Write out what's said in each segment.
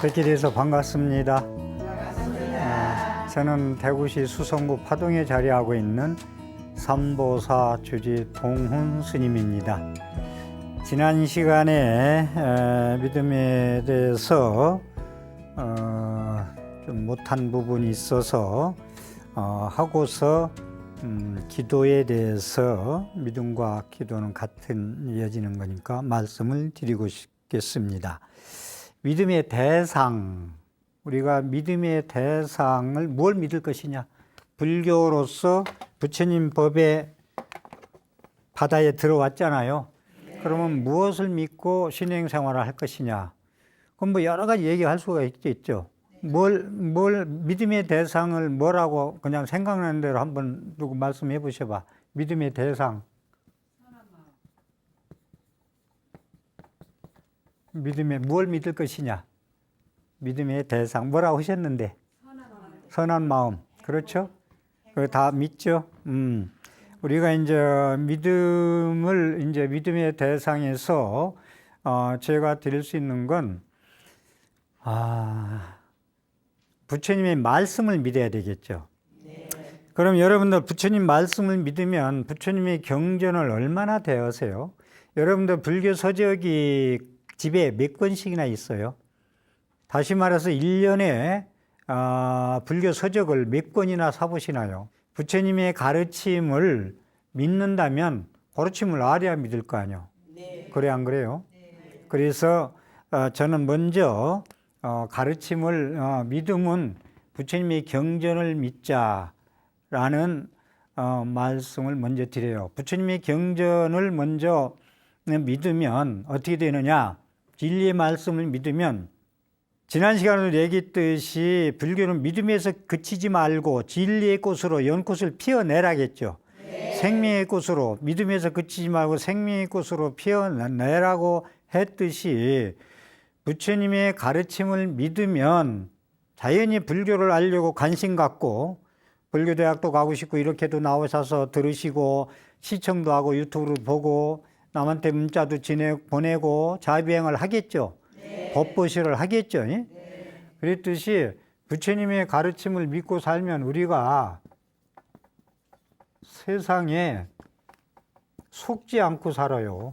뵙게 돼서 반갑습니다. 저는 대구시 수성구 파동에 자리하고 있는 삼보사 주지 동훈 스님입니다. 지난 시간에 믿음에 대해서 좀 못한 부분이 있어서 하고서 기도에 대해서 믿음과 기도는 같은 이어지는 거니까 말씀을 드리고 싶겠습니다. 믿음의 대상, 우리가 믿음의 대상을 뭘 믿을 것이냐? 불교로서 부처님 법의 바다에 들어왔잖아요. 그러면 무엇을 믿고 신행생활을 할 것이냐? 그럼 뭐 여러 가지 얘기할 수가 있겠죠. 믿음의 대상을 뭐라고 그냥 생각나는 대로 한번 누구 말씀해 보셔봐. 믿음의 대상. 뭘 믿을 것이냐? 믿음의 대상. 뭐라고 하셨는데? 선한 마음. 그렇죠? 그거 다 믿죠? 우리가 이제 믿음의 대상에서 제가 드릴 수 있는 건, 부처님의 말씀을 믿어야 되겠죠. 그럼 여러분들 부처님 말씀을 믿으면 부처님의 경전을 얼마나 대하세요? 여러분들 불교 서적이 집에 몇 권씩이나 있어요? 다시 말해서 1년에 불교 서적을 몇 권이나 사보시나요? 부처님의 가르침을 믿는다면 가르침을 알아야 믿을 거 아니에요? 그래 안 그래요? 그래서 저는 먼저 믿음은 부처님의 경전을 믿자라는 말씀을 먼저 드려요. 부처님의 경전을 먼저 믿으면 어떻게 되느냐? 진리의 말씀을 믿으면 지난 시간에도 얘기했듯이 불교는 믿음에서 그치지 말고 진리의 꽃으로 연꽃을 피워내라겠죠. 생명의 꽃으로, 믿음에서 그치지 말고 생명의 꽃으로 피워내라고 했듯이 부처님의 가르침을 믿으면 자연히 불교를 알려고 관심 갖고 불교대학도 가고 싶고 이렇게도 나오셔서 들으시고 시청도 하고 유튜브를 보고 남한테 문자도 보내고 자비행을 하겠죠. 법보시를 하겠죠. 그랬듯이 부처님의 가르침을 믿고 살면 우리가 세상에 속지 않고 살아요.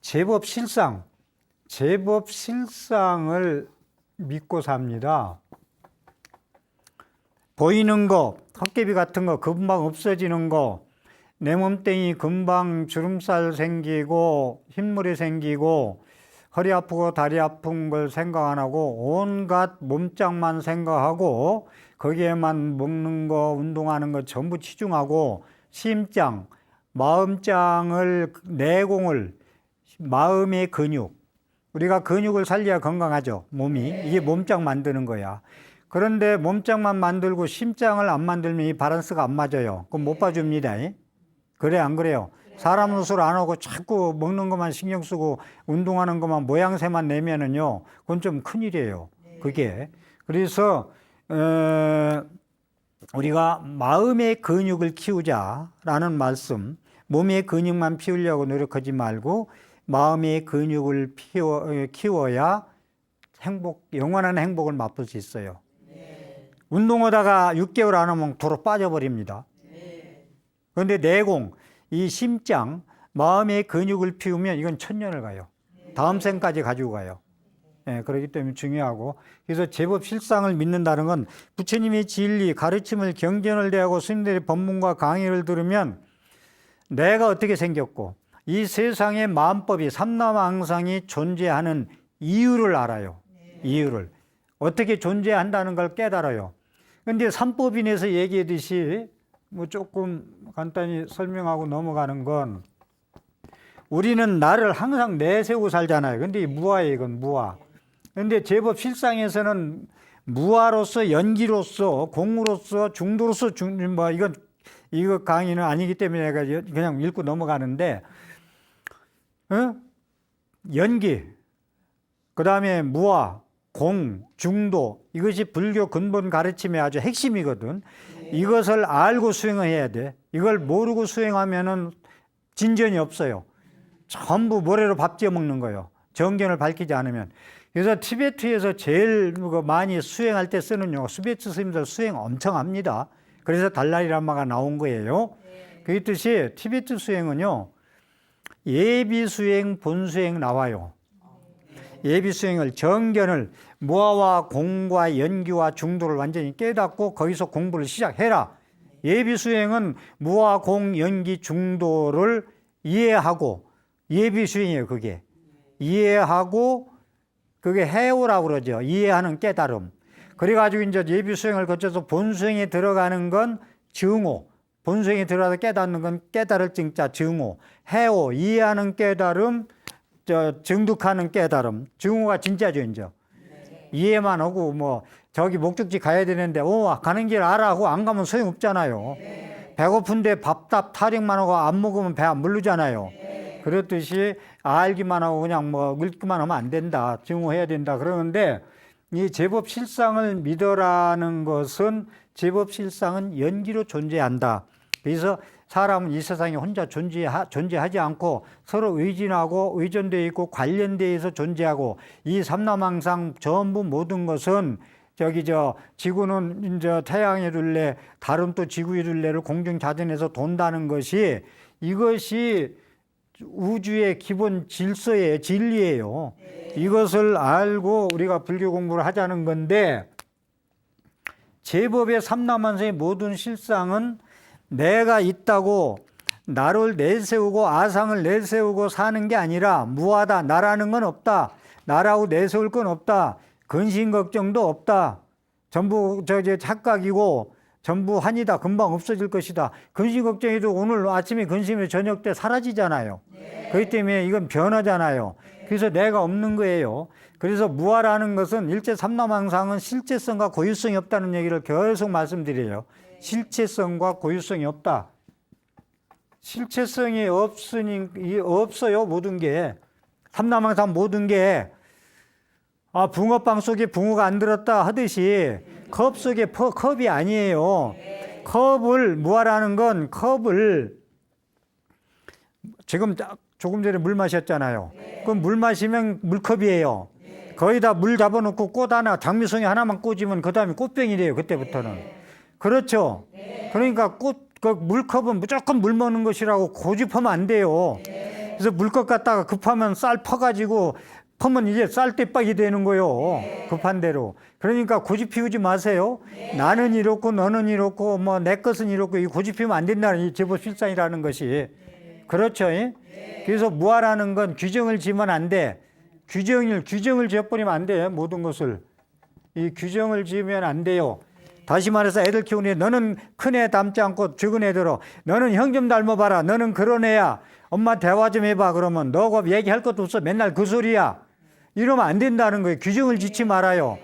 제법 실상을 믿고 삽니다. 보이는 거, 헛개비 같은 거 금방 없어지는 거, 내 몸뚱이 금방 주름살 생기고 흰물이 생기고 허리 아프고 다리 아픈 걸 생각 안 하고 온갖 몸짱만 생각하고 거기에만 먹는 거, 운동하는 거 전부 치중하고 심장, 마음장을, 내공을, 마음의 근육, 우리가 근육을 살려야 건강하죠. 몸이. 이게 몸짱 만드는 거야. 그런데 몸짱만 만들고 심장을 안 만들면 이 밸런스가 안 맞아요. 그럼 못 봐줍니다. 그래 안 그래요? 사람 노릇을 안 하고 자꾸 먹는 것만 신경 쓰고 운동하는 것만 모양새만 내면은요, 그건 좀 큰일이에요. 그게. 그래서 우리가 마음의 근육을 키우자라는 말씀, 몸의 근육만 피우려고 노력하지 말고 마음의 근육을 키워야 영원한 행복을 맛볼 수 있어요. 운동하다가 6개월 안 하면 도로 빠져버립니다. 그런데 내공, 이 심장, 마음의 근육을 피우면 이건 천년을 가요. 다음 생까지 가지고 가요. 그렇기 때문에 중요하고, 그래서 제법 실상을 믿는다는 건 부처님의 진리, 가르침을 경전을 대하고 스님들의 법문과 강의를 들으면 내가 어떻게 생겼고 이 세상의 마음법이 삼라망상이 존재하는 이유를 알아요. 이유를. 어떻게 존재한다는 걸 깨달아요. 그런데 삼법인에서 얘기하듯이 뭐 조금 간단히 설명하고 넘어가는 건, 우리는 나를 항상 내세우고 살잖아요. 근데 이 무아예요. 이건 무아. 근데 제법 실상에서는 무아로서, 연기로서, 공으로서, 중도로서, 이거 강의는 아니기 때문에 내가 그냥 읽고 넘어가는데, 연기, 그 다음에 무아, 공, 중도, 이것이 불교 근본 가르침의 아주 핵심이거든. 이것을 알고 수행을 해야 돼. 이걸 모르고 수행하면은 진전이 없어요. 전부 모래로 밥 지어 먹는 거예요. 정견을 밝히지 않으면. 그래서 티베트에서 제일 많이 수행할 때 쓰는 용어, 티베트 스님들 수행 엄청 합니다. 그래서 달라리라마가 나온 거예요. 그 뜻이 티베트 수행은요, 예비 수행, 본 수행 나와요. 예비 수행을, 정견을, 무아와 공과 연기와 중도를 완전히 깨닫고 거기서 공부를 시작해라. 예비 수행은 무아, 공, 연기, 중도를 이해하고, 예비 수행이에요, 그게. 이해하고, 그게 해오라고 그러죠. 이해하는 깨달음. 그래가지고 이제 예비 수행을 거쳐서 본 수행에 들어가는 건 증오. 본 수행에 들어가서 깨닫는 건 깨달을 증자, 증오. 해오, 이해하는 깨달음, 증득하는 깨달음. 증오가 진짜죠, 이제. 이해만 하고, 저기 목적지 가야 되는데, 가는 길 알아 하고 안 가면 소용없잖아요. 배고픈데 밥답 타령만 하고 안 먹으면 배 안 부르잖아요. 그렇듯이 알기만 하고 그냥 읽기만 하면 안 된다. 증오해야 된다. 그러는데 이 제법 실상을 믿어라는 것은 제법 실상은 연기로 존재한다. 그래서 사람은 이 세상에 혼자 존재하지 않고 서로 의진하고 의존되어 있고 관련되어 있어 존재하고 이 삼라망상 전부 모든 것은 지구는 이제 태양의 둘레, 달은 또 지구의 둘레를 공중자전에서 돈다는 것이 이것이 우주의 기본 질서예요. 진리예요. 이것을 알고 우리가 불교 공부를 하자는 건데 제법의 삼라만상의 모든 실상은 내가 있다고 나를 내세우고 아상을 내세우고 사는 게 아니라 무하다. 나라는 건 없다. 나라고 내세울 건 없다. 근심 걱정도 없다. 전부 착각이고 전부 한이다. 금방 없어질 것이다. 근심 걱정해도 오늘 아침에 근심이 저녁 때 사라지잖아요. 그렇기 때문에 이건 변화잖아요. 그래서 내가 없는 거예요. 그래서 무아라는 것은 일체 삼라망상은 실체성과 고유성이 없다는 얘기를 계속 말씀드려요. 실체성과 고유성이 없다. 실체성이 없어요. 모든 게. 삼라망상 모든 게 붕어빵 속에 붕어가 안 들었다 하듯이 컵 속에 컵이 아니에요. 컵을 무아라는 건 컵을 지금 조금 전에 물 마셨잖아요. 그럼 물 마시면 물컵이에요. 거기다 물 잡아놓고 꽃 하나, 장미송이 하나만 꽂으면 그 다음에 꽃병이 돼요. 그때부터는. 그렇죠. 그러니까 그 물컵은 무조건 물 먹는 것이라고 고집하면 안 돼요. 그래서 물컵 갖다가 급하면 쌀 퍼가지고 퍼면 이제 쌀대박이 되는 거요. 급한 대로. 그러니까 고집 피우지 마세요. 나는 이렇고 너는 이렇고 내 것은 이렇고 이 고집 피우면 안 된다는 이 제법 실상이라는 것이. 그렇죠. 그래서 무아라는 건 규정을 지으면 안 돼. 규정을 지어버리면 안 돼. 모든 것을. 이 규정을 지으면 안 돼요. 다시 말해서 애들 키우는 애, 너는 큰 애 닮지 않고 적은 애 들어. 너는 형 좀 닮아봐라. 너는 그런 애야. 엄마 대화 좀 해봐. 그러면 너가 얘기할 것도 없어. 맨날 그 소리야. 이러면 안 된다는 거예요. 규정을 짓지 말아요.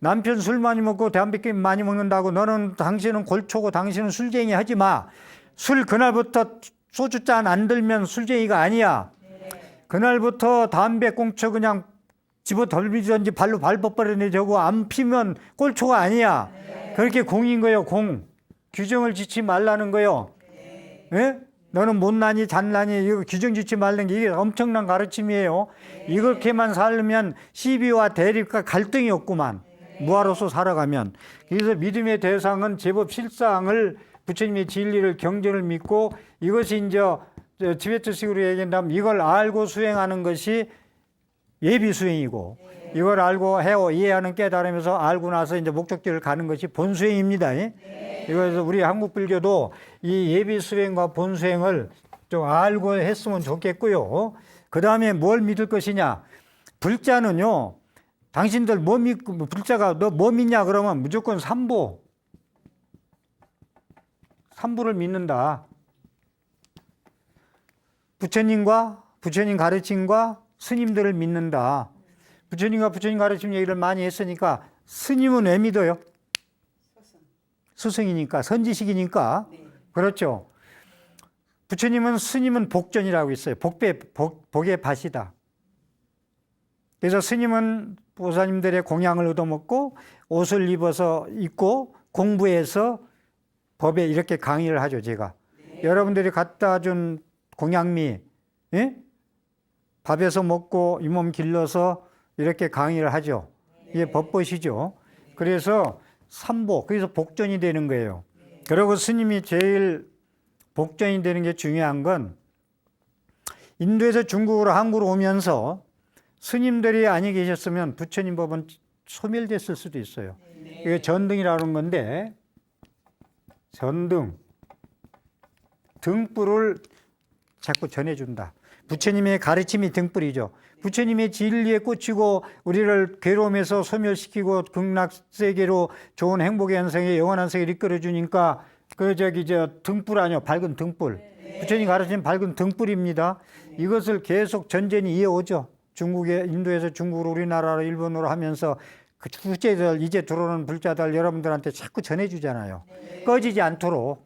남편 술 많이 먹고 담배 많이 먹는다고 당신은 골초고 당신은 술쟁이 하지 마. 술 그날부터 소주잔 안 들면 술쟁이가 아니야. 그날부터 담배 꽁초 그냥 집어 덜미든지 발로 밟아버리네. 저거 안 피면 꼴초가 아니야. 그렇게 공인 거예요. 공. 규정을 짓지 말라는 거예요. 예? 너는 못나니 잔나니 이거 규정 짓지 말는 게 이게 엄청난 가르침이에요. 이렇게만 살면 시비와 대립과 갈등이 없구만. 무아로서 살아가면. 그래서 믿음의 대상은 제법 실상을 부처님의 진리를 경전을 믿고 이것이 이제 티베트식으로 얘기한다면 이걸 알고 수행하는 것이 예비 수행이고 이걸 알고 이해하는 깨달으면서 알고 나서 이제 목적지를 가는 것이 본수행입니다. 이거에서 우리 한국 불교도 이 예비 수행과 본수행을 좀 알고 했으면 좋겠고요. 그 다음에 뭘 믿을 것이냐? 불자는요. 당신들 뭐 믿고 불자가 너 뭐 믿냐 그러면 무조건 삼부를 믿는다. 부처님과 부처님 가르침과 스님들을 믿는다. 부처님과 부처님 가르침 얘기를 많이 했으니까 스님은 왜 믿어요? 스승이니까 선지식이니까. 그렇죠. 부처님은 스님은 복전이라고 있어요. 복의 밭이다. 그래서 스님은 보사님들의 공양을 얻어먹고 옷을 입어서 입고 공부해서 법에 이렇게 강의를 하죠. 제가 여러분들이 갖다 준 공양미, 예? 밥에서 먹고 이 몸 길러서 이렇게 강의를 하죠. 이게 법보시죠. 그래서 삼복, 그래서 복전이 되는 거예요. 그리고 스님이 제일 복전이 되는 게 중요한 건 인도에서 중국으로 한국으로 오면서 스님들이 아니 계셨으면 부처님 법은 소멸됐을 수도 있어요. 이게 전등이라는 건데 전등, 등불을 자꾸 전해준다. 부처님의 가르침이 등불이죠. 부처님의 진리에 꽂히고 우리를 괴로움에서 소멸시키고 극락세계로 좋은 행복의 현상에 영원한 세계를 이끌어주니까 등불 아니요, 밝은 등불. 부처님 가르치는 밝은 등불입니다. 이것을 계속 전전이 이어오죠. 인도에서 중국으로 우리나라로 일본으로 하면서 그 불자들, 이제 들어오는 불자들 여러분들한테 자꾸 전해주잖아요. 꺼지지 않도록.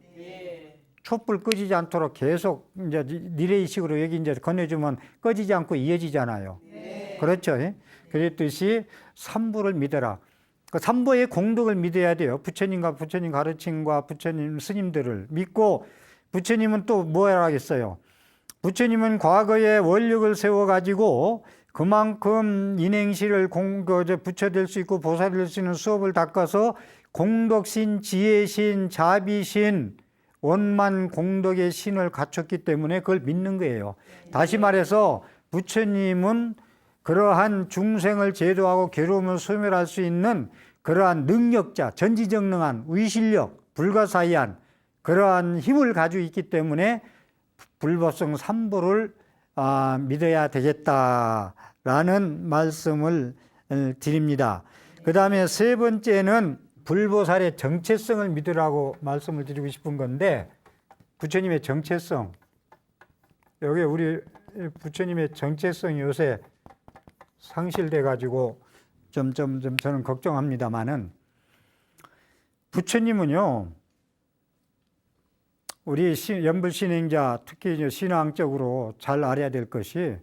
촛불 꺼지지 않도록 계속 이제 리레이식으로 여기 이제 건네주면 꺼지지 않고 이어지잖아요. 그렇죠? 그랬듯이 삼부를 믿어라. 그 삼부의 공덕을 믿어야 돼요. 부처님과 부처님 가르침과 부처님 스님들을 믿고 부처님은 또 뭐라 하겠어요? 부처님은 과거에 원력을 세워가지고 그만큼 인행시를 부처될 수 있고 보살될 수 있는 수업을 닦아서 공덕신, 지혜신, 자비신, 원만 공덕의 신을 갖췄기 때문에 그걸 믿는 거예요. 다시 말해서 부처님은 그러한 중생을 제도하고 괴로움을 소멸할 수 있는 그러한 능력자, 전지전능한 위실력, 불가사의한 그러한 힘을 가지고 있기 때문에 불법성 삼부를 믿어야 되겠다라는 말씀을 드립니다. 그 다음에 세 번째는 불보살의 정체성을 믿으라고 말씀을 드리고 싶은 건데, 부처님의 정체성, 여기 우리 부처님의 정체성이 요새 상실돼 가지고 좀 저는 걱정합니다만은, 부처님은요 우리 연불 신행자 특히 신앙적으로 잘 알아야 될 것이,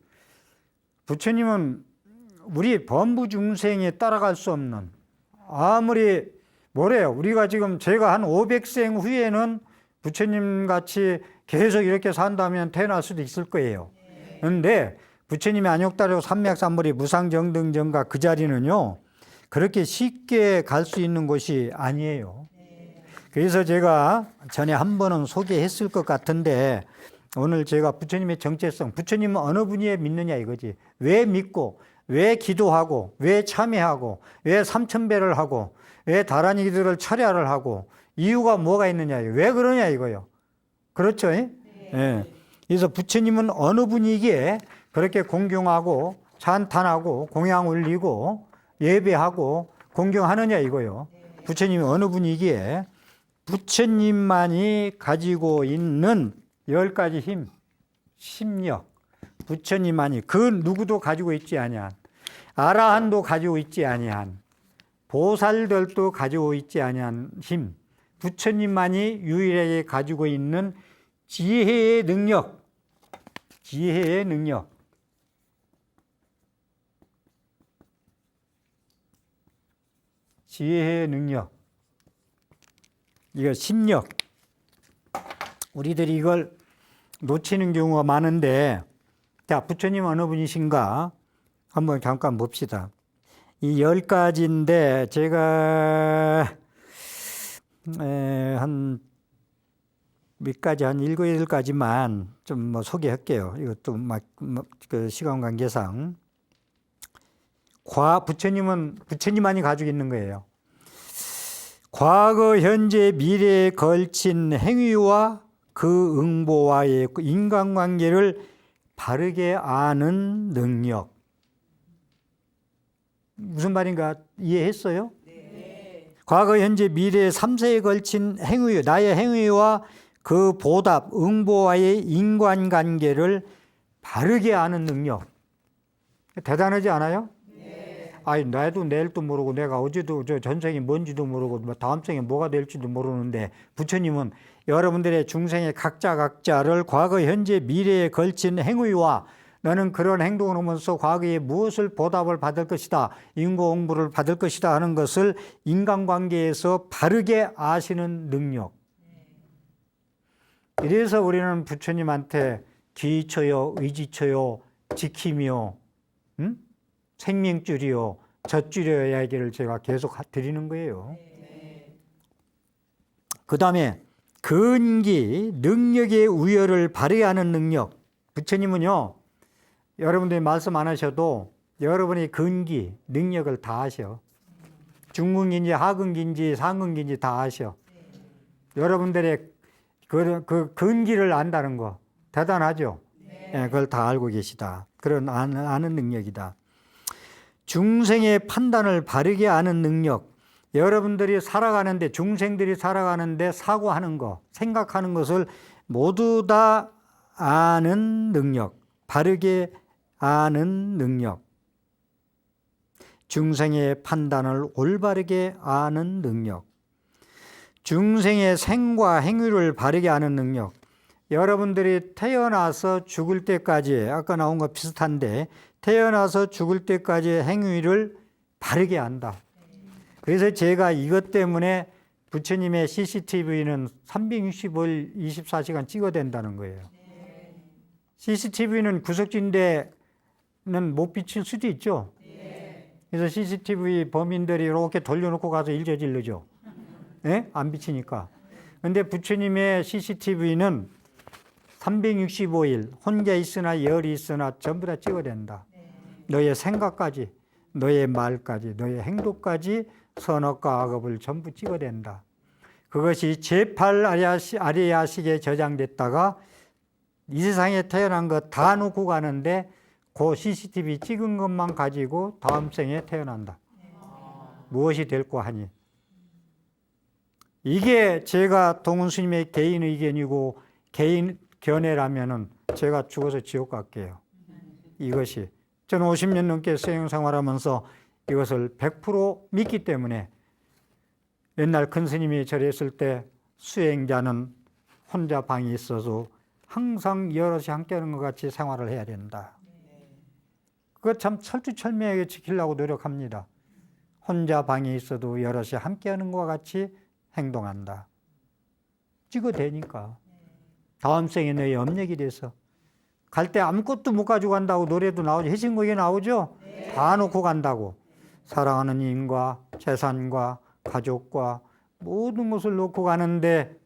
부처님은 우리 범부 중생에 따라갈 수 없는, 아무리 뭐래요, 우리가 지금 제가 한 500생 후에는 부처님 같이 계속 이렇게 산다면 태어날 수도 있을 거예요. 그런데 부처님의 안욕다리고 삼맥삼불이 무상정등정가 그 자리는요 그렇게 쉽게 갈 수 있는 곳이 아니에요. 그래서 제가 전에 한 번은 소개했을 것 같은데, 오늘 제가 부처님의 정체성, 부처님은 어느 분야에 믿느냐 이거지. 왜 믿고, 왜 기도하고, 왜 참여하고, 왜 삼천배를 하고, 왜 다란이들을 철야를 하고, 이유가 뭐가 있느냐, 왜 그러냐 이거요. 그렇죠? 예. 그래서 부처님은 어느 분위기에 그렇게 공경하고 찬탄하고 공양 올리고 예배하고 공경하느냐 이거요. 부처님이 어느 분위기에 부처님만이 가지고 있는 10가지 힘, 심력, 부처님만이 그 누구도 가지고 있지 아니한, 아라한도 가지고 있지 아니한, 보살들도 가지고 있지 아니한 힘, 부처님만이 유일하게 가지고 있는 지혜의 능력, 지혜의 능력. 지혜의 능력. 이거 심력. 우리들이 이걸 놓치는 경우가 많은데, 자, 부처님 어느 분이신가 한번 잠깐 봅시다. 이 10가지인데 제가 한 몇 가지, 한 7, 8가지만 좀 뭐 소개할게요. 이것도 그 시간 관계상. 부처님만이 가지고 있는 거예요. 과거, 현재, 미래에 걸친 행위와 그 응보와의 인간관계를 바르게 아는 능력. 무슨 말인가 이해했어요? 네. 과거, 현재, 미래 3세에 걸친 행위, 나의 행위와 그 보답, 응보와의 인간관계를 바르게 아는 능력. 대단하지 않아요? 아니, 나도 내일도 모르고, 내가 어제도 전생이 뭔지도 모르고, 다음 생에 뭐가 될지도 모르는데, 부처님은 여러분들의 중생의 각자를 과거, 현재, 미래에 걸친 행위와 너는 그런 행동을 하면서 과거에 무엇을 보답을 받을 것이다, 인고응보를 받을 것이다 하는 것을 인간관계에서 바르게 아시는 능력. 이래서 우리는 부처님한테 기초요, 의지초요, 지키며 생명줄이요 젖줄이여 이야기를 제가 계속 드리는 거예요. 그 다음에 근기, 능력의 우열을 발휘하는 능력. 부처님은요, 여러분들이 말씀 안 하셔도 여러분의 근기, 능력을 다 아셔. 중근기인지 하근기인지 상근기인지 다 아셔. 여러분들의 그 근기를 안다는 거 대단하죠? 네. 그걸 다 알고 계시다. 그런 아는 능력이다. 중생의 판단을 바르게 아는 능력. 여러분들이 살아가는데, 중생들이 살아가는데 사고하는 거, 생각하는 것을 모두 다 아는 능력. 바르게 아는 능력. 중생의 판단을 올바르게 아는 능력. 중생의 생과 행위를 바르게 아는 능력. 여러분들이 태어나서 죽을 때까지, 아까 나온 거 비슷한데, 태어나서 죽을 때까지의 행위를 바르게 안다. 그래서 제가 이것 때문에 부처님의 CCTV는 365일 24시간 찍어야 된다는 거예요. CCTV는 구석진데는 못 비칠 수도 있죠. 그래서 CCTV 범인들이 이렇게 돌려놓고 가서 일 저지르죠. 네? 안 비치니까. 근데 부처님의 CCTV는 365일 혼자 있으나 열이 있으나 전부 다 찍어야 된다. 너의 생각까지, 너의 말까지, 너의 행동까지 선악과 악업을 전부 찍어야 된다. 그것이 제8아리야식에 저장됐다가 이 세상에 태어난 거 다 놓고 가는데 그 CCTV 찍은 것만 가지고 다음 생에 태어난다. 무엇이 될까 하니. 이게 제가 동은 스님의 개인 의견이고 개인 견해라면은 제가 죽어서 지옥 갈게요. 이것이. 저는 50년 넘게 수행 생활하면서 이것을 100% 믿기 때문에 옛날 큰 스님이 절했을 때 수행자는 혼자 방이 있어서 항상 여럿이 함께하는 것 같이 생활을 해야 된다. 그거 참 철두철미하게 지키려고 노력합니다. 혼자 방에 있어도 여럿이 함께하는 것과 같이 행동한다. 찍어대니까. 다음 생에 너의 업력이 돼서. 갈 때 아무것도 못 가지고 간다고 노래도 나오죠. 해신곡에 나오죠? 다 놓고 간다고. 사랑하는 인과 재산과 가족과 모든 것을 놓고 가는데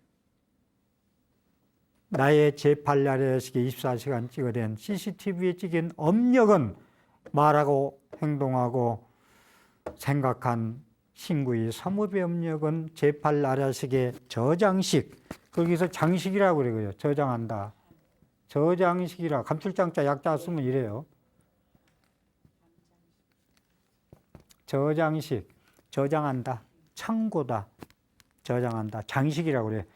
나의 제8야레식에 24시간 찍어낸 CCTV에 찍힌 업력은 말하고 행동하고 생각한 신구의 삼업의 업력은 제8야레식의 저장식, 거기서 장식이라고 그래요. 저장한다. 저장식이라, 감출장자 약자 쓰면 이래요. 저장식, 저장한다. 창고다. 저장한다. 장식이라고 그래.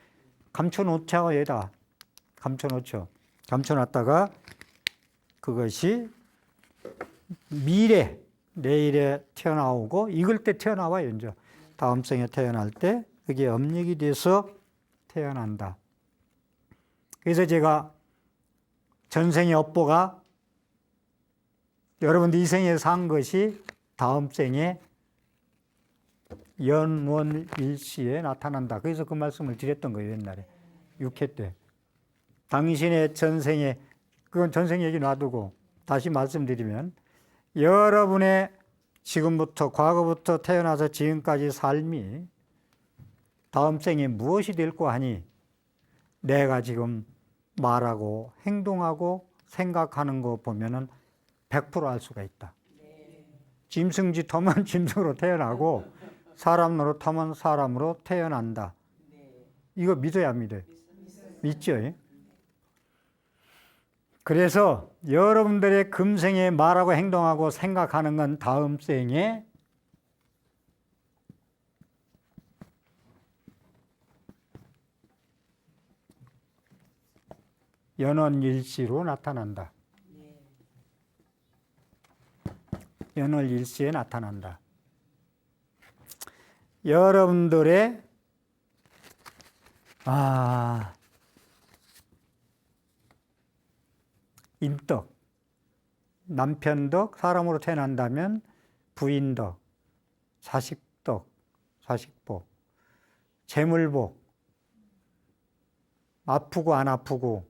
감춰놓자, 얘다. 감춰놓죠. 감춰놨다가 그것이 미래, 내일에 튀어나오고, 익을 때 튀어나와요, 이제. 다음 생에 태어날 때, 그게 업력이 돼서 태어난다. 그래서 제가 전생의 업보가 여러분들 이 생에 산 것이 다음 생에 연원일시에 나타난다. 그래서 그 말씀을 드렸던 거예요, 옛날에. 6회 때. 당신의 전생에, 그건 전생 얘기 놔두고 다시 말씀드리면, 여러분의 지금부터, 과거부터 태어나서 지금까지 삶이 다음 생에 무엇이 될까 하니, 내가 지금 말하고 행동하고 생각하는 거 보면은 100% 알 수가 있다. 짐승짓 하면 짐승으로 태어나고 사람 노릇하면 사람으로 태어난다. 이거 믿어야 믿어요. 믿죠? 그래서 여러분들의 금생에 말하고 행동하고 생각하는 건 다음 생에 연원일시로 나타난다. 연월일시에 나타난다. 여러분들의 인덕, 남편덕, 사람으로 태어난다면 부인덕, 자식덕, 자식복, 재물복, 아프고 안 아프고,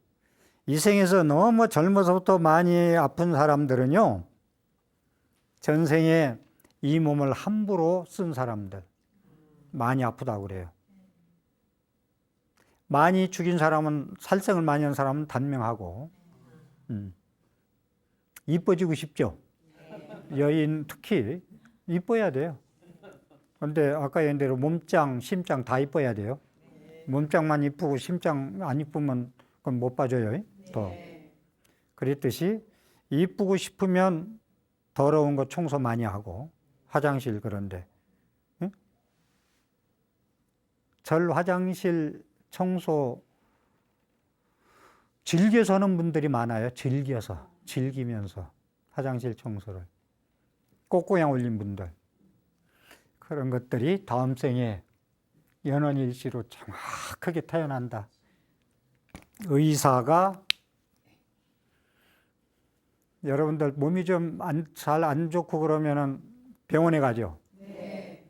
이 생에서 너무 젊어서부터 많이 아픈 사람들은요, 전생에 이 몸을 함부로 쓴 사람들, 많이 아프다고 그래요. 많이 죽인 사람은, 살생을 많이 한 사람은 단명하고, 이뻐지고 싶죠? 여인 특히 이뻐야 돼요. 근데 아까 얘기한 대로 몸짱, 심짱 다 이뻐야 돼요. 몸짱만 이쁘고 심짱 안 이쁘면 그건 못 봐줘요. 더. 그랬듯이 이쁘고 싶으면 더러운 거 청소 많이 하고, 화장실 그런데. 응? 절 화장실 청소 즐겨서 하는 분들이 많아요. 즐기면서 화장실 청소를. 꽃고양 올린 분들. 그런 것들이 다음 생에 연원일시로 정확하게 태어난다. 의사가 여러분들 몸이 좀 잘 안 좋고 그러면은 병원에 가죠. 네.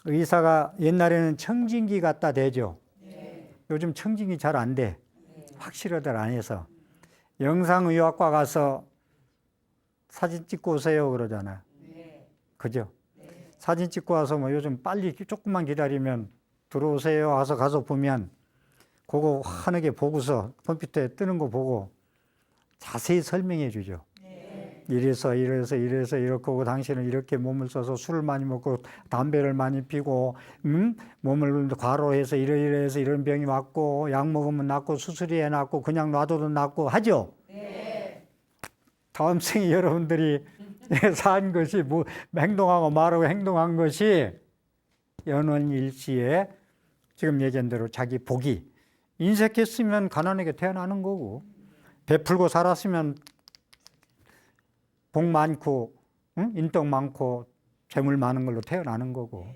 의사가 옛날에는 청진기 갖다 대죠. 네. 요즘 청진기 잘 안 돼. 네. 확실하들 안 해서. 영상의학과 가서 사진 찍고 오세요 그러잖아요. 네. 그죠? 네. 사진 찍고 와서 뭐 요즘 빨리 조금만 기다리면 들어오세요 와서 가서 보면 그거 환하게 보고서 컴퓨터에 뜨는 거 보고 자세히 설명해 주죠. 네. 이래서 이렇게 하고 당신은 이렇게 몸을 써서 술을 많이 먹고 담배를 많이 피고 몸을 과로해서 이래서 이런 병이 왔고 약 먹으면 낫고 수술이 낫고 그냥 놔둬도 낫고 하죠. 네. 다음 생에 여러분들이 산 것이 뭐 행동하고 말하고 행동한 것이 연원일시에 지금 얘기한 대로 자기 복이 인색했으면 가난하게 태어나는 거고 베풀고 살았으면 복 많고 인덕 많고 재물 많은 걸로 태어나는 거고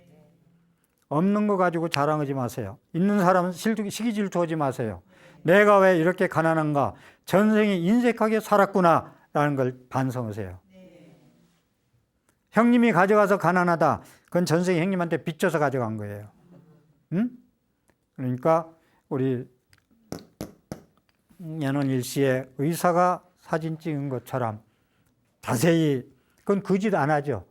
없는 거 가지고 자랑하지 마세요. 있는 사람은 시기 질투하지 마세요. 내가 왜 이렇게 가난한가? 전생에 인색하게 살았구나 라는 걸 반성하세요. 형님이 가져가서 가난하다. 그건 전생에 형님한테 빚져서 가져간 거예요. 그러니까 우리 연원일시에 의사가 사진 찍은 것처럼 자세히, 그건 그 짓 안 하죠.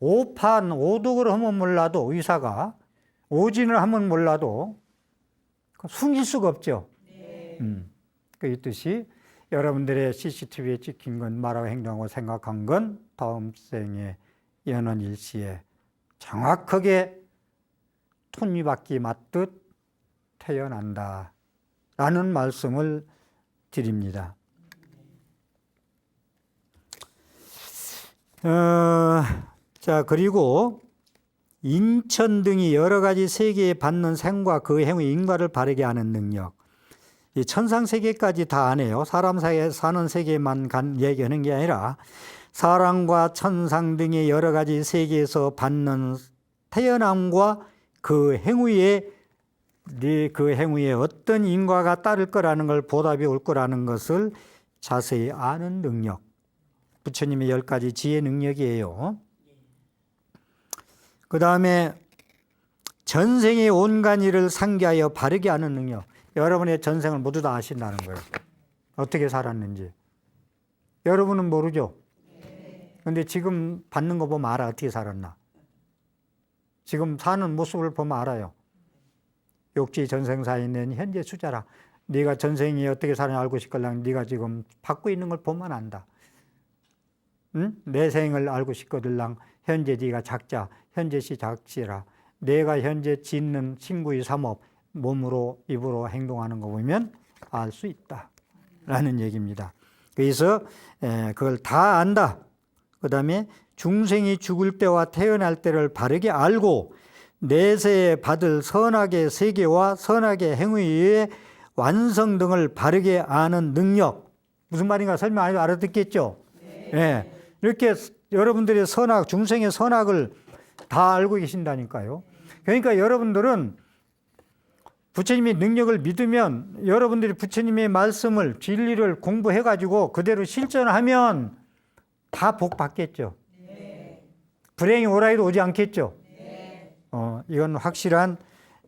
오판, 오독을 하면 몰라도 의사가 오진을 하면 몰라도 숨길 수가 없죠. 그 뜻이 여러분들의 CCTV에 찍힌 건 말하고 행동하고 생각한 건 다음 생에 연원일시에 정확하게 톱니바퀴 맞듯 태어난다 라는 말씀을 드립니다. 자, 그리고 인천 등이 여러 가지 세계에 받는 생과 그 행의 인과를 바르게 하는 능력. 이 천상 세계까지 다 안 해요. 사람 사이에 사는 세계만 얘기하는 게 아니라 사람과 천상 등의 여러 가지 세계에서 받는 태어남과 그 행위에 어떤 인과가 따를 거라는 걸, 보답이 올 거라는 것을 자세히 아는 능력. 부처님의 10가지 지혜 능력이에요. 그 다음에 전생의 온갖 일을 상기하여 바르게 하는 능력. 여러분의 전생을 모두 다 아신다는 거예요. 어떻게 살았는지. 여러분은 모르죠? 근데 지금 받는 거 보면 알아. 어떻게 살았나. 지금 사는 모습을 보면 알아요. 욕지 전생사에 있는 현재 수자라. 네가 전생이 어떻게 살았냐 알고 싶거든. 네가 지금 받고 있는 걸 보면 안다. 응? 내 생을 알고 싶거든. 현재 네가 작자, 현재시 작시라. 내가 현재 짓는 친구의 삼업, 몸으로 입으로 행동하는 거 보면 알 수 있다 라는 얘기입니다. 그래서 그걸 다 안다. 그 다음에 중생이 죽을 때와 태어날 때를 바르게 알고 내세에 받을 선악의 세계와 선악의 행위의 완성 등을 바르게 아는 능력. 무슨 말인가 설명 안 해도 알아듣겠죠? 네. 이렇게 여러분들의 선악, 중생의 선악을 다 알고 계신다니까요. 그러니까 여러분들은 부처님의 능력을 믿으면 여러분들이 부처님의 말씀을, 진리를 공부해가지고 그대로 실천하면 다 복 받겠죠. 불행이 오라 해도 오지 않겠죠. 이건 확실한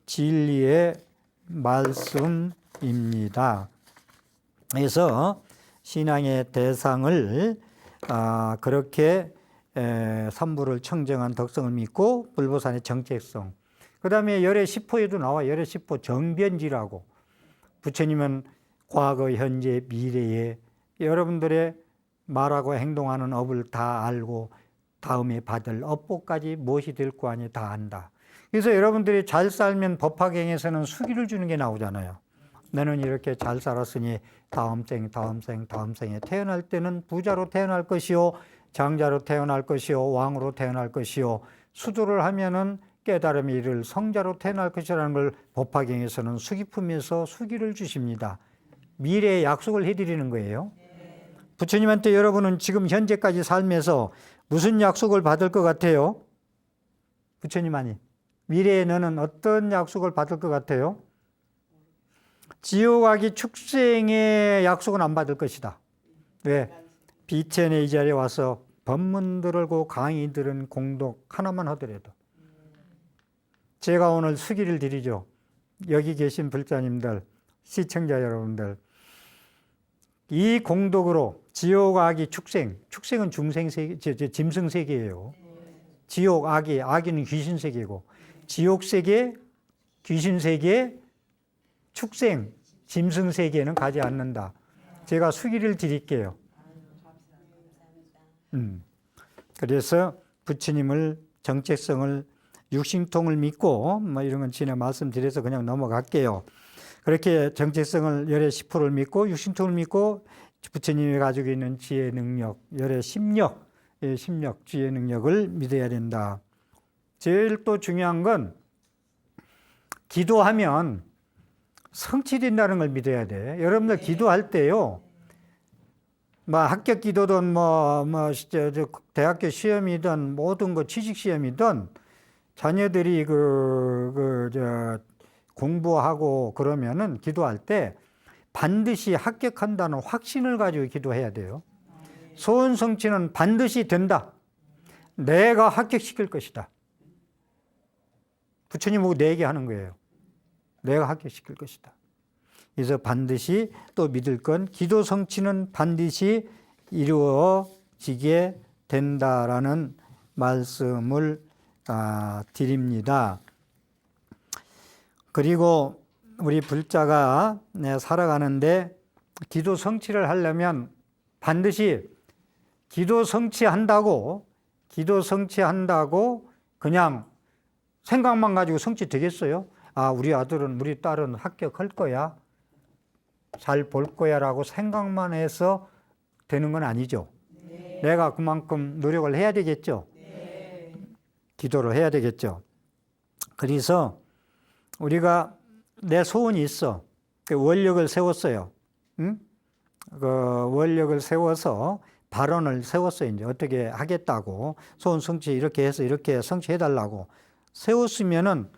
진리의 말씀입니다. 그래서 신앙의 대상을 그렇게 산부를 청정한 덕성을 믿고 불보산의 정체성. 그 다음에 열의 10호에도 나와. 열의 10호 정변지라고. 부처님은 과거, 현재, 미래에 여러분들의 말하고 행동하는 업을 다 알고 다음에 받을 업보까지 무엇이 될 거 아니 다 안다. 그래서 여러분들이 잘 살면 법화경에서는 수기를 주는 게 나오잖아요. 너는 이렇게 잘 살았으니 다음 생에 태어날 때는 부자로 태어날 것이요, 장자로 태어날 것이요, 왕으로 태어날 것이요, 수도를 하면은 깨달음이 이를 성자로 태어날 것이라는 걸 법화경에서는 수기품에서 수기를 주십니다. 미래의 약속을 해드리는 거예요. 부처님한테 여러분은 지금 현재까지 살면서 무슨 약속을 받을 것 같아요? 부처님하니 미래에 너는 어떤 약속을 받을 것 같아요? 지옥아기 축생의 약속은 안 받을 것이다. 왜? 비천의 이 자리에 와서 법문 들고 강의 들은 공덕 하나만 하더라도. 제가 오늘 수기를 드리죠. 여기 계신 불자님들, 시청자 여러분들, 이 공덕으로 지옥아기 축생은 중생세계, 짐승세계예요. 지옥, 아기는 귀신세계고, 지옥세계, 귀신세계, 축생, 짐승세계는 가지 않는다. 제가 수기를 드릴게요. 그래서 부처님을 정체성을 육신통을 믿고 뭐 이런 건 전에 말씀드려서 그냥 넘어갈게요. 그렇게 정체성을 열의 10호를 믿고 육신통을 믿고 부처님이 가지고 있는 지혜 능력, 열의 심력, 지혜 능력을 믿어야 된다. 제일 또 중요한 건 기도하면 성취된다는 걸 믿어야 돼. 여러분들 기도할 때요, 뭐 합격 기도든 대학교 시험이든 모든 거 취직 시험이든 자녀들이 공부하고 그러면은 기도할 때 반드시 합격한다는 확신을 가지고 기도해야 돼요. 소원 성취는 반드시 된다. 내가 합격시킬 것이다. 부처님 보고 내 얘기 하는 거예요. 내가 합격시킬 것이다. 그래서 반드시 또 믿을 건 기도 성취는 반드시 이루어지게 된다라는 말씀을 드립니다. 그리고 우리 불자가 살아가는데 기도 성취를 하려면 반드시 기도 성취한다고 그냥 생각만 가지고 성취 되겠어요? 우리 아들은, 우리 딸은 합격할 거야, 잘 볼 거야 라고 생각만 해서 되는 건 아니죠. 네. 내가 그만큼 노력을 해야 되겠죠. 네. 기도를 해야 되겠죠. 그래서 우리가 내 소원이 있어. 그 원력을 세웠어요. 응? 그 원력을 세워서 발언을 세웠어요. 이제 어떻게 하겠다고. 소원 성취 이렇게 해서 이렇게 성취해달라고. 세웠으면은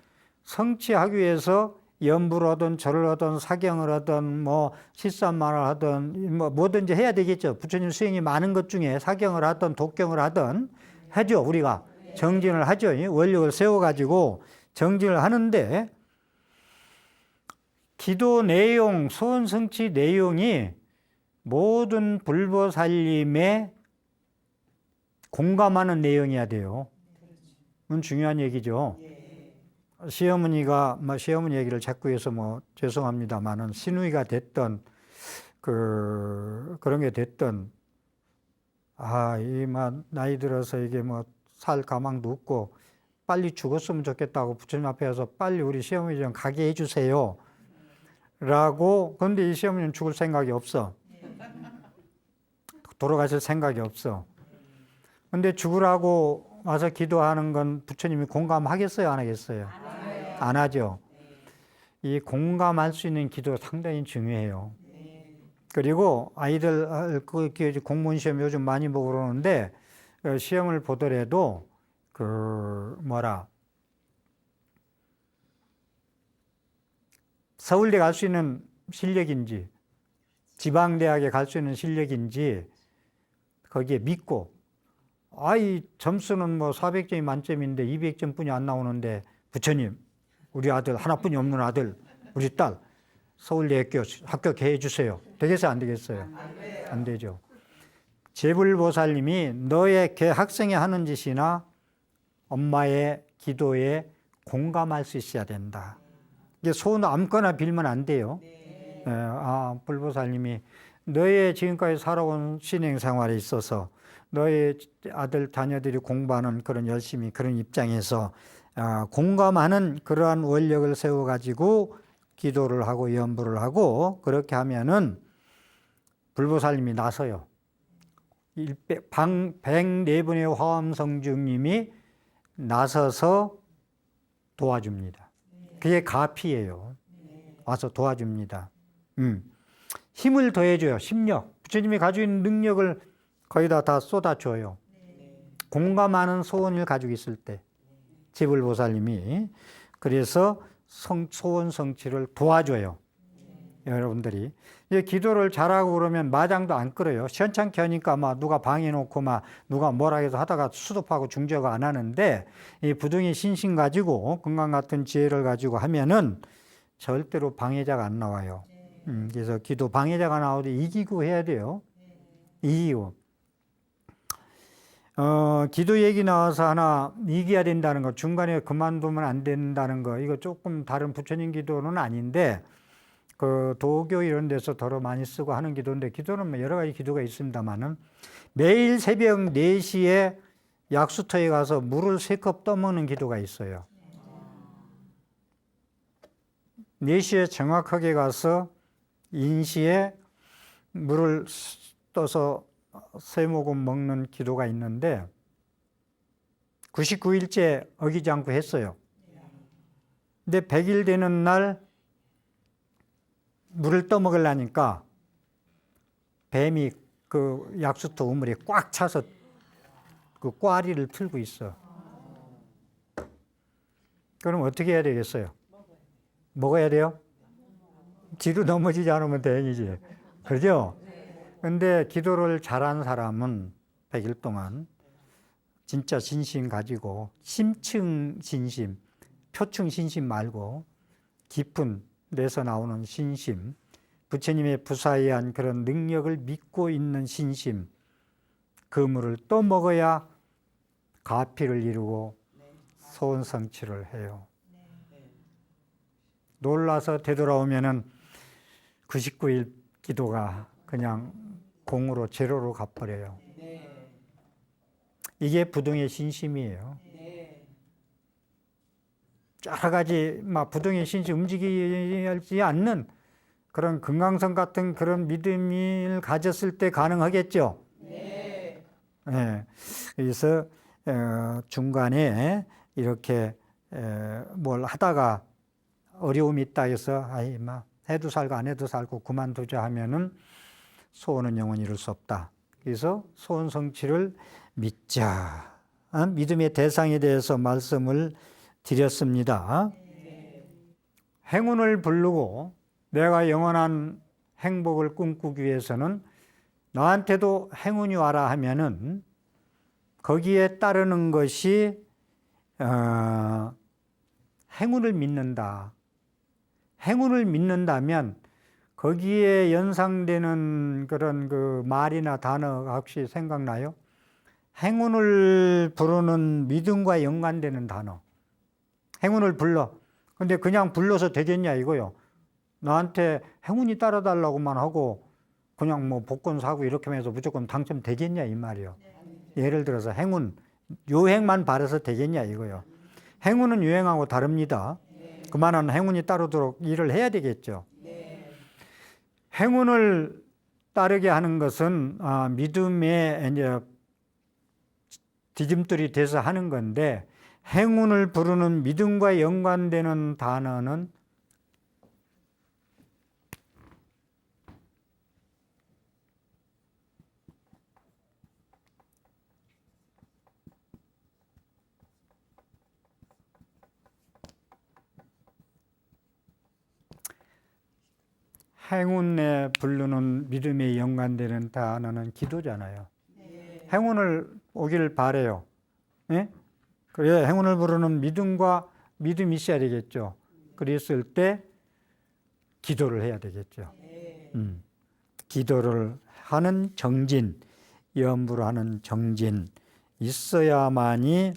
성취하기 위해서 연부를 하든 절을 하든 사경을 하든 뭐 실산만을 하든 뭐든지 해야 되겠죠. 부처님 수행이 많은 것 중에 사경을 하든 독경을 하든 하죠. 우리가 정진을 하죠. 원력을 세워가지고 정진을 하는데 기도 내용, 소원 성취 내용이 모든 불보살림에 공감하는 내용이어야 돼요. 그건 중요한 얘기죠. 시어머니가 시어머니 얘기를 자꾸 해서 죄송합니다만은 시누이가 됐던 그런 게 됐던 나이 들어서 이게 살 가망도 없고 빨리 죽었으면 좋겠다고 부처님 앞에 와서 빨리 우리 시어머니 좀 가게 해주세요 라고. 그런데 이 시어머니는 죽을 생각이 없어. 돌아가실 생각이 없어. 근데 죽으라고 와서 기도하는 건 부처님이 공감하겠어요, 안 하겠어요? 안 하죠. 이 공감할 수 있는 기도가 상당히 중요해요. 그리고 아이들 공무원 시험 요즘 많이 보고 그러는데 시험을 보더라도 서울대 갈 수 있는 실력인지 지방대학에 갈 수 있는 실력인지 거기에 믿고 이 점수는 400점이 만점인데 200점뿐이 안 나오는데 부처님, 우리 아들 하나뿐이 없는 아들, 우리 딸 서울대학교 합격해 주세요. 되겠어요? 안 되겠어요? 안 되죠. 제불보살님이 너의 학생이 하는 짓이나 엄마의 기도에 공감할 수 있어야 된다. 이게 소원 아무거나 빌면 안 돼요. 불보살님이 너의 지금까지 살아온 신행생활에 있어서 너의 아들 자녀들이 공부하는 그런 열심히 그런 입장에서 공감하는 그러한 원력을 세워가지고 기도를 하고 연부를 하고 그렇게 하면은 불보살님이 나서요. 104분의 화엄성중님이 나서서 도와줍니다. 그게 가피예요. 와서 도와줍니다. 힘을 더해줘요. 심력. 부처님이 가지고 있는 능력을 거의 다 쏟아줘요. 공감하는 소원을 가지고 있을 때 제불보살님이 그래서 소원 성취를 도와줘요. 여러분들이 기도를 잘하고 그러면 마장도 안 끌어요. 시원찮게 하니까 막 누가 방해놓고 막 누가 뭐라 해서 하다가 수습하고 중재가 안 하는데 이 부등의 신심 가지고 건강 같은 지혜를 가지고 하면은 절대로 방해자가 안 나와요. 그래서 기도 방해자가 나오도 이기고 해야 돼요. 이기고. 기도 얘기 나와서 하나 이겨야 된다는 거, 중간에 그만두면 안 된다는 거, 이거 조금 다른 부처님 기도는 아닌데, 그 도교 이런 데서 더러 많이 쓰고 하는 기도인데, 기도는 여러 가지 기도가 있습니다만은, 매일 새벽 4시에 약수터에 가서 물을 3컵 떠먹는 기도가 있어요. 4시에 정확하게 가서 인시에 물을 떠서 3모금 먹는 기도가 있는데 99일째 어기지 않고 했어요. 근데 100일 되는 날 물을 떠먹으려니까 뱀이 그 약수터 우물에 꽉 차서 그 꽈리를 틀고 있어. 그럼 어떻게 해야 되겠어요? 먹어야 돼요? 뒤로 넘어지지 않으면 다행이지. 그죠? 근데 기도를 잘한 사람은 100일 동안 진짜 진심 가지고 심층 진심, 표층 진심 말고 깊은 데서 나오는 신심, 부처님의 부사의한 그런 능력을 믿고 있는 신심, 그 물을 또 먹어야 가피를 이루고 소원 성취를 해요. 놀라서 되돌아오면은 99일 기도가 그냥 공으로 제로로 가버려요. 이게 부등의 신심이에요. 여러 가지 막 부등의 신심 움직이지 않는 그런 금강석 같은 그런 믿음을 가졌을 때 가능하겠죠. 네. 그래서 중간에 이렇게 뭘 하다가 어려움이 있다 해서 아이 막 해도 살고 안 해도 살고 그만두자 하면은 소원은 영원히 이룰 수 없다. 그래서 소원 성취를 믿자. 믿음의 대상에 대해서 말씀을 드렸습니다. 행운을 부르고 내가 영원한 행복을 꿈꾸기 위해서는 나한테도 행운이 와라 하면은 거기에 따르는 것이 행운을 믿는다. 행운을 믿는다면 거기에 연상되는 그런 그 말이나 단어가 혹시 생각나요? 행운을 부르는 믿음과 연관되는 단어. 행운을 불러. 근데 그냥 불러서 되겠냐 이거요. 나한테 행운이 따라달라고만 하고 그냥 뭐 복권 사고 이렇게 하면서 무조건 당첨되겠냐 이 말이요. 예를 들어서 행운, 요행만 바라서 되겠냐 이거요. 행운은 요행하고 다릅니다. 그만한 행운이 따르도록 일을 해야 되겠죠. 행운을 따르게 하는 것은 믿음의 이제 디딤돌이 돼서 하는 건데 행운을 부르는 믿음과 연관되는 단어는 행운에 부르는 믿음에 연관되는 단어는 기도잖아요. 행운을 오길 바래요. 예? 그래 행운을 부르는 믿음과 믿음이 있어야 되겠죠. 그랬을 때 기도를 해야 되겠죠. 기도를 하는 정진, 염불 하는 정진 있어야만이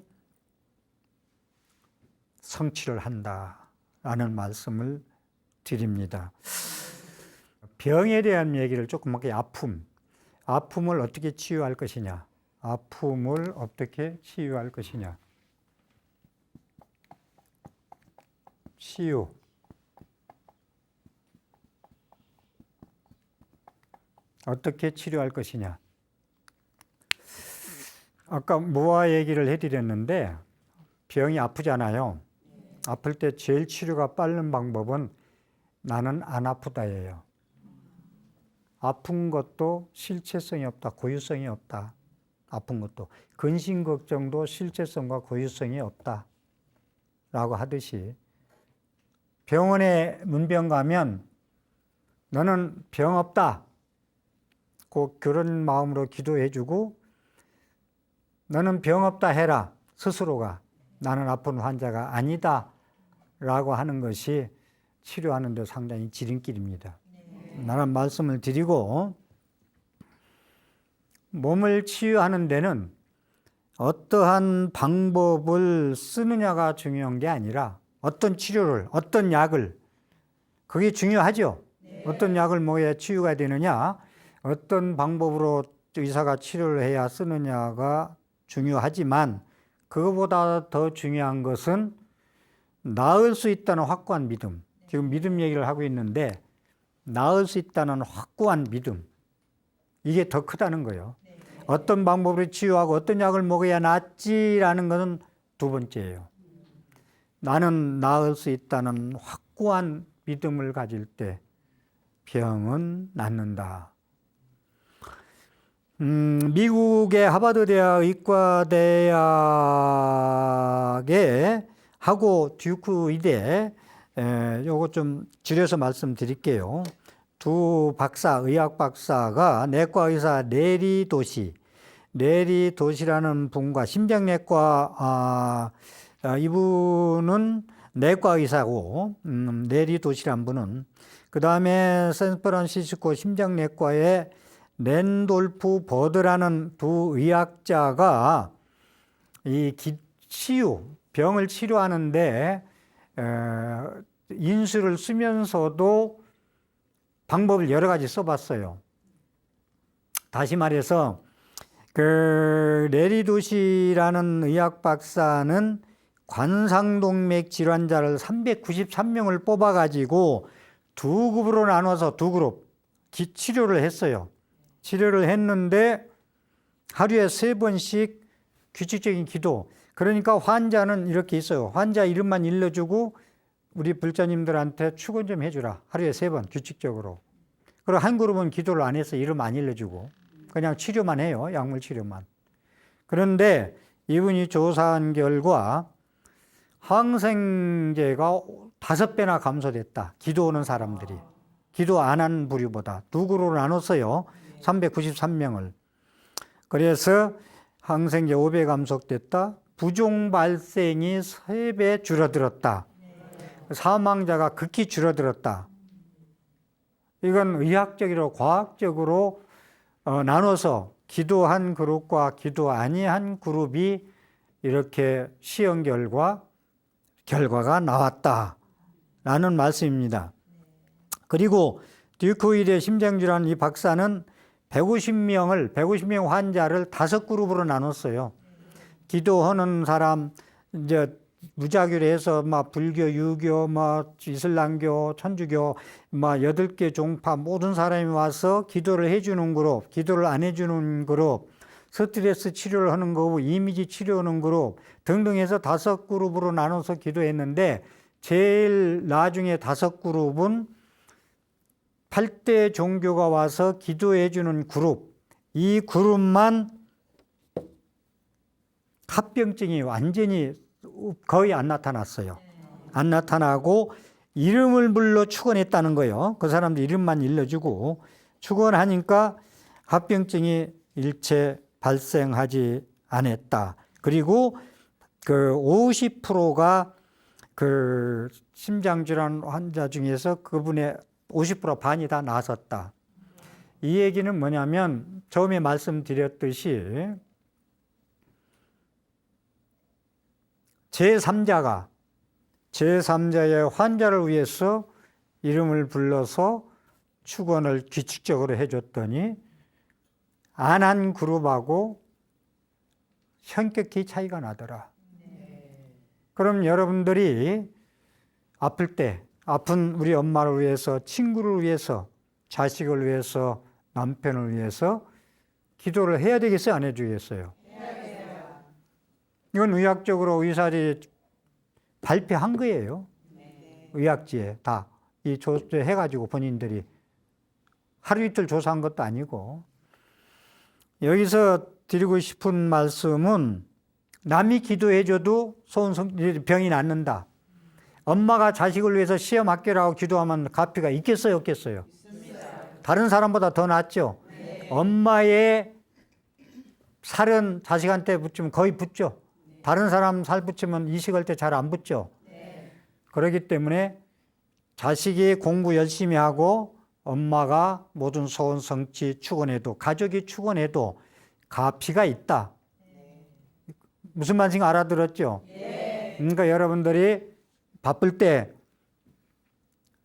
성취를 한다라는 말씀을 드립니다. 병에 대한 얘기를 조금 할게요. 아픔을 어떻게 치유할 것이냐. 아픔을 어떻게 치유할 것이냐. 치유. 어떻게 치료할 것이냐. 아까 무아 얘기를 해드렸는데 병이 아프잖아요. 아플 때 제일 치료가 빠른 방법은 나는 안 아프다예요. 아픈 것도 실체성이 없다, 고유성이 없다. 아픈 것도. 근심 걱정도 실체성과 고유성이 없다. 라고 하듯이 병원에 문병 가면 너는 병 없다. 꼭 그런 마음으로 기도해주고 너는 병 없다 해라. 스스로가. 나는 아픈 환자가 아니다. 라고 하는 것이 치료하는 데 상당히 지름길입니다. 라는 말씀을 드리고 몸을 치유하는 데는 어떠한 방법을 쓰느냐가 중요한 게 아니라 어떤 치료를, 어떤 약을, 그게 중요하죠. 어떤 약을 먹어야 치유가 되느냐, 어떤 방법으로 의사가 치료를 해야 쓰느냐가 중요하지만 그거보다 더 중요한 것은 나을 수 있다는 확고한 믿음. 지금 믿음 얘기를 하고 있는데 나을 수 있다는 확고한 믿음. 이게 더 크다는 거예요. 어떤 방법으로 치유하고 어떤 약을 먹어야 낫지라는 것은 두 번째예요. 나는 나을 수 있다는 확고한 믿음을 가질 때 병은 낫는다. 미국의 하버드 대학 의과대학에 하고 듀크 의대, 요거 좀 줄여서 말씀드릴게요. 두 박사, 의학 박사가 내과 의사 레리 도시라는 분과 심장내과, 이분은 내과 의사고, 레리 도시라는 분은 그 다음에 샌프란시스코 심장내과의 랜돌프 버드라는 두 의학자가 이 병을 치료하는데 인수를 쓰면서도 방법을 여러 가지 써봤어요. 다시 말해서 그 레리 도시라는 의학 박사는 관상동맥 질환자를 393명을 뽑아가지고 두 그룹으로 나눠서 두 그룹 치료를 했어요. 치료를 했는데 하루에 3번씩 규칙적인 기도. 그러니까 환자는 이렇게 있어요. 환자 이름만 일러주고 우리 불자님들한테 축원 좀 해주라. 하루에 3번 규칙적으로. 그리고 한 그룹은 기도를 안 해서 이름 안 일러주고 그냥 치료만 해요. 약물 치료만. 그런데 이분이 조사한 결과 항생제가 5배나 감소됐다. 기도 오는 사람들이. 기도 안 한 부류보다 두 그룹으로 나눴어요. 393명을. 그래서 항생제 5배 감소됐다. 부종 발생이 3배 줄어들었다. 사망자가 극히 줄어들었다. 이건 의학적으로 과학적으로 나눠서 기도한 그룹과 기도 아니한 그룹이 이렇게 시험 결과가 나왔다라는 말씀입니다. 그리고 듀크 의대 심장질환 이 박사는 150명 환자를 5그룹으로 나눴어요. 기도하는 사람, 이제 무자교로 해서 막 불교, 유교, 막 이슬람교, 천주교, 막 8개 종파 모든 사람이 와서 기도를 해주는 그룹, 기도를 안 해주는 그룹, 스트레스 치료를 하는 그룹, 이미지 치료하는 그룹 등등 해서 5그룹으로 나눠서 기도했는데 제일 나중에 5그룹은 8대 종교가 와서 기도해주는 그룹, 이 그룹만 합병증이 완전히 거의 안 나타났어요. 안 나타나고 이름을 불러 축원했다는 거예요. 그 사람들 이름만 일러주고 축원하니까 합병증이 일체 발생하지 않았다. 그리고 그 50%가 그 심장질환 환자 중에서 그분의 50% 반이 다 나섰다. 이 얘기는 뭐냐면 처음에 말씀드렸듯이 제3자의 환자를 위해서 이름을 불러서 축원을 규칙적으로 해줬더니 안 한 그룹하고 현격히 차이가 나더라. 그럼 여러분들이 아플 때 아픈 우리 엄마를 위해서, 친구를 위해서, 자식을 위해서, 남편을 위해서 기도를 해야 되겠어요? 안 해주겠어요? 이건 의학적으로 의사들이 발표한 거예요. 의학지에 다 이 조사해가지고 본인들이 하루 이틀 조사한 것도 아니고. 여기서 드리고 싶은 말씀은 남이 기도해줘도 병이 낫는다. 엄마가 자식을 위해서 시험 합격하고 기도하면 갚이가 있겠어요, 없겠어요? 다른 사람보다 더 낫죠? 엄마의 살은 자식한테 붙이면 거의 붙죠. 다른 사람 살 붙이면 이식할 때 잘 안 붙죠. 그렇기 때문에 자식이 공부 열심히 하고 엄마가 모든 소원 성취 축원해도, 가족이 축원해도 갚이가 있다. 무슨 말인지 알아들었죠? 그러니까 여러분들이 바쁠 때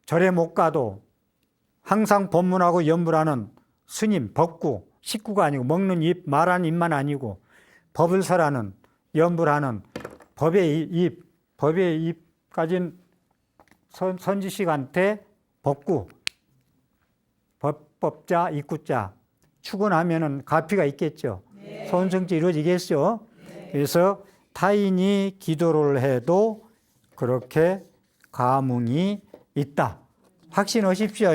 절에 못 가도 항상 법문하고 연불하는 스님, 법구, 식구가 아니고 먹는 입, 말하는 입만 아니고 법을 설하는, 연불하는 법의 입 가진 선지식한테 법구, 법자, 입구자 축원하면은 갚이가 있겠죠. 소원성취 이루어지겠죠. 그래서 타인이 기도를 해도 그렇게 감흥이 있다. 확신하십시오.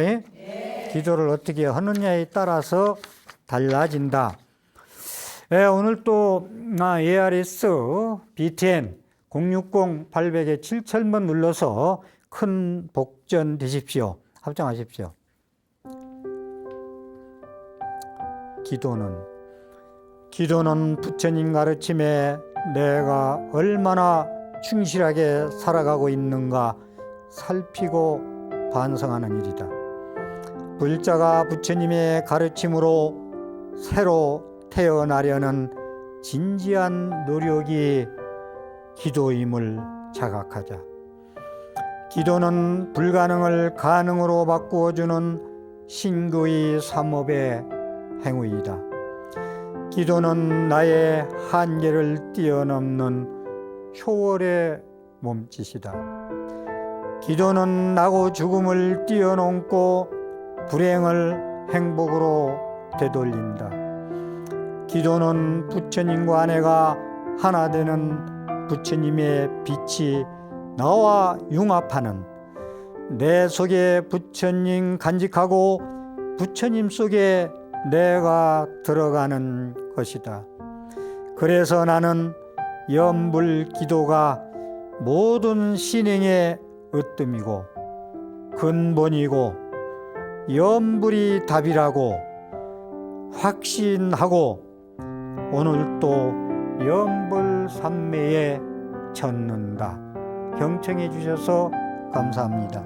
기도를 어떻게 하느냐에 따라서 달라진다. 오늘 또 ARS BTN 060-800에 7000번 눌러서 큰 복전 되십시오. 합장하십시오. 기도는 부처님 가르침에 내가 얼마나 충실하게 살아가고 있는가 살피고 반성하는 일이다. 불자가 부처님의 가르침으로 새로 태어나려는 진지한 노력이 기도임을 자각하자. 기도는 불가능을 가능으로 바꾸어주는 신교의 삼업의 행위이다. 기도는 나의 한계를 뛰어넘는 효월의 몸짓이다. 기도는 나고 죽음을 뛰어넘고 불행을 행복으로 되돌린다. 기도는 부처님과 아내가 하나 되는 부처님의 빛이 나와 융합하는 내 속에 부처님 간직하고 부처님 속에 내가 들어가는 것이다. 그래서 나는 연불 기도가 모든 신행의 으뜸이고 근본이고 연불이 답이라고 확신하고 오늘도 연불 삼매에 젖는다. 경청해 주셔서 감사합니다.